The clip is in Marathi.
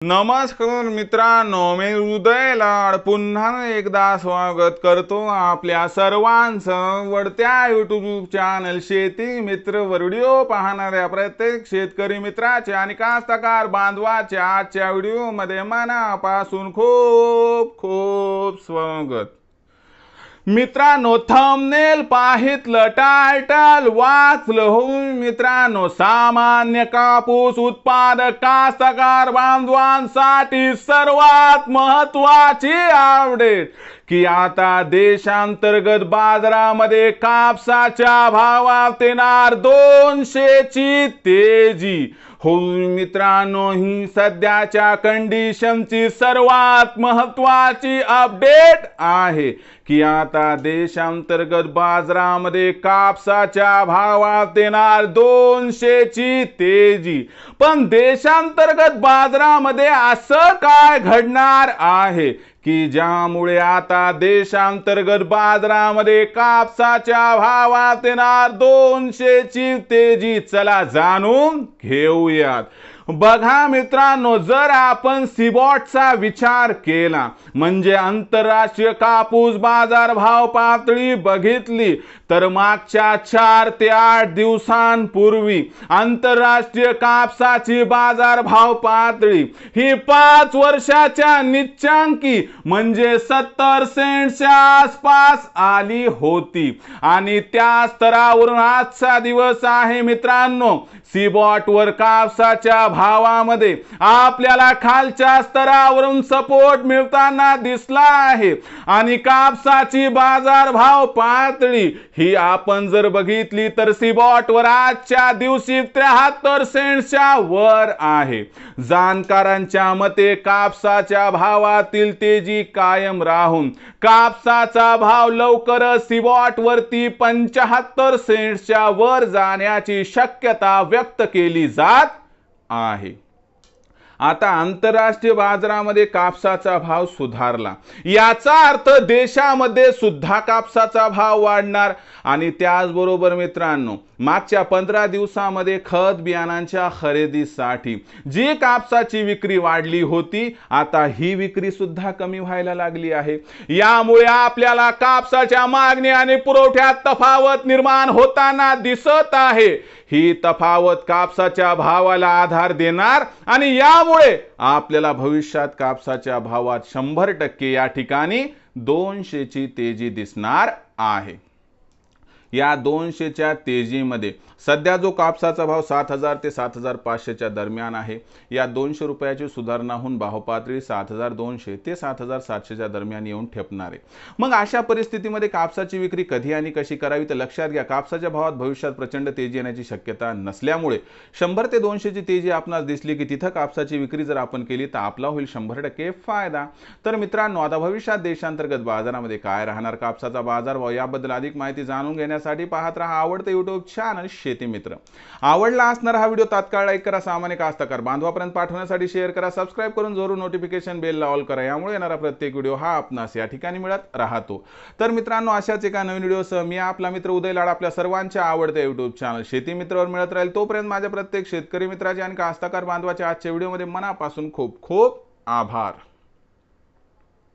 नमस्कार मित्रांनो, मी उदय लाड पुन्हा एकदा स्वागत करतो आपल्या सर्वांचं वडत्या यूट्यूब चॅनल शेती मित्र वर व्हिडिओ पाहणाऱ्या प्रत्येक शेतकरी मित्राचे आणि कास्तकार बांधवाच्या आजच्या व्हिडिओमध्ये मनापासून खूप खूप स्वागत। मित्रांनो, थंबनेल पाहितलं, टायटल वाचलं हो मित्रांनो, सामान्य कापूस उत्पादक कास्तकार बांधवांसाठी सर्वात महत्त्वाची अपडेट की आता देशांतर्गत बाजारामध्ये कापसाच्या भावात येणार 200 ची तेजी। हो मित्रांनो, ही सध्याच्या कंडिशनची सर्वात महत्त्वाची अपडेट आहे की आता देशांतर्गत बाजारामध्ये कापसाच्या भावात येणार 200 ची तेजी। पण देशांतर्गत बाजारामध्ये असं काय घडणार आहे की ज्यामुळे आता देशांतर्गत बाजारामध्ये कापसाच्या भावात येणार 200 ची तेजी? चला जाणून घेऊयात। बघा मित्रांनो, जर आपण सिबॉटचा विचार केला म्हणजे आंतरराष्ट्रीय कापूस बाजार भाव पातळी बघितली तर मागच्या 4 ते 8 दिवसांपूर्वी आंतरराष्ट्रीय कापसाची बाजार भाव पातळी ही 5 वर्षाच्या निच्चांकी म्हणजे 70 सेंटच्या आसपास आली होती आणि त्या स्तरावरून आजचा दिवस आहे मित्रांनो, सिबॉट वर कापसाच्या भावामध्ये आपल्याला खालच्या स्तरावरून सपोर्ट मिळताना दिसला आहे आणि कापसाची बाजार भाव पातळी ही आपण जर बघितली तर सिबॉट वर आजच्या दिवशी 73 सेंटच्या वर आहे। जाणकारांच्या मते कापसाच्या भावातील तेजी कायम राहून कापसाचा भाव लवकरच सिबॉट वरती 75 सेंटच्या वर जाण्याची शक्यता व्यक्त केली जात आहे। आता आंतरराष्ट्रीय बाजारामध्ये कापसाचा भाव सुधारला याचा अर्थ देशामध्ये सुद्धा कापसाचा भाव वाढणार आणि त्याचबरोबर मित्रांनो, मागच्या 15 दिवसामध्ये खत बियाणांच्या खरेदीसाठी जी कापसाची विक्री वाढली होती आता ही विक्री सुद्धा कमी व्हायला लागली आहे। यामुळे आपल्याला कापसाच्या मागणी आणि पुरवठ्यात तफावत निर्माण होताना दिसत आहे। ही तफावत कापसाच्या भावाला आधार देणार आणि यामुळे आपल्याला भविष्यात कापसाच्या भावात 100% या ठिकाणी 200 ची तेजी दिसणार आहे। या 200 च्या तेजीमध्ये सध्या जो कापसाचा भाव 7000 ते 7500 च्या दरम्यान आहे, या 200 रुपयाची सुधारणा होऊन भाव पातळी 7200 ते 7700 च्या दरम्यान येऊन ठेपणार आहे। मग अशा परिस्थितीमध्ये कापसाची विक्री कधी आणि कशी करावी तर लक्षात घ्या, कापसाच्या भावात भविष्यात प्रचंड तेजी येण्याची शक्यता नसल्यामुळे 100 ते 200 ची तेजी आपणास दिसली की तिथं कापसाची विक्री जर आपण केली तर आपला होईल 100% फायदा। तर मित्रांनो, आता भविष्यात देशांतर्गत बाजारामध्ये काय राहणार कापसाचा बाजारभाव याबद्दल अधिक माहिती जाणून घेण्यासाठी पाहत रहा आवडते YouTube चॅनल शेती मित्र। आवडला असणारा हा व्हिडिओ तात्काळ लाईक करा, सामान्य कास्तकार बांधवापर्यंत पाठवण्यासाठी शेअर करा, सबस्क्राइब करून जरूर नोटिफिकेशन बेल ला ऑल करा, यामुळे येणारा प्रत्येक व्हिडिओ हा आपणास या ठिकाणी मिळत राहतो। तर मित्रांनो, अशाच एका नवीन व्हिडिओसह मी आपला मित्र उदय लाड आपल्या सर्वांच्या आवडत्या YouTube चॅनल शेती मित्रवर मिळत राहील। तोपर्यंत माझ्या प्रत्येक शेतकरी मित्राचे आणि कास्तकार बांधवाच्या आजच्या व्हिडिओमध्ये मनापासून खूप खूप आभार।